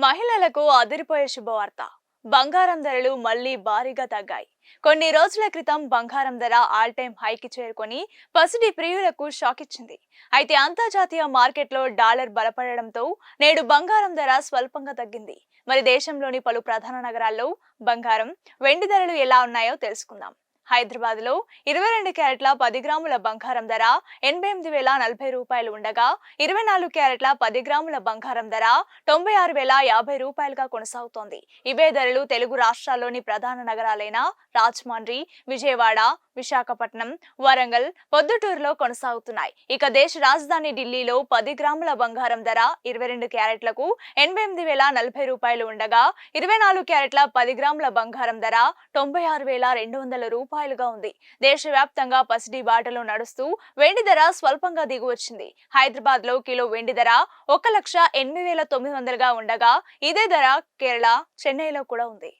మహిళలకు అదిరిపోయే శుభవార్త. బంగారం ధరలు మళ్లీ భారీగా తగ్గాయి. కొన్ని రోజుల క్రితం బంగారం ధర ఆల్ టైమ్ హైకి చేరుకొని పసిడి ప్రియులకు షాక్ ఇచ్చింది. అయితే అంతర్జాతీయ మార్కెట్లో డాలర్ బలపడడంతో నేడు బంగారం ధర స్వల్పంగా తగ్గింది. మరి దేశంలోని పలు ప్రధాన నగరాల్లో బంగారం, వెండి ధరలు ఎలా ఉన్నాయో తెలుసుకుందాం. హైదరాబాద్ లో 22 క్యారెట్ల 10 గ్రాముల బంగారం ధర 88,040 రూపాయలు ఉండగా 24 క్యారెట్ల 10 గ్రాముల బంగారం ధర 96,050 రూపాయలుగా కొనసాగుతోంది. ఇవే ధరలు తెలుగు రాష్ట్రాల్లోని ప్రధాన నగరాలైన రాజమండ్రి, విజయవాడ, విశాఖపట్నం, వరంగల్, పొద్దుటూరులో కొనసాగుతున్నాయి. ఇక దేశ రాజధాని ఢిల్లీలో 10 గ్రాముల బంగారం ధర 22 క్యారెట్లకు 88,040 రూపాయలు ఉండగా 24 క్యారెట్ల 10 గ్రాముల బంగారం ధర 96,200 రూపాయలుగా ఉంది. దేశవ్యాప్తంగా పసిడి బాటలో నడుస్తూ వెండి ధర స్వల్పంగా దిగువచ్చింది. హైదరాబాద్ లో కిలో వెండి ధర 1,08,900గా ఉండగా ఇదే ధర కేరళ, చెన్నైలో కూడా ఉంది.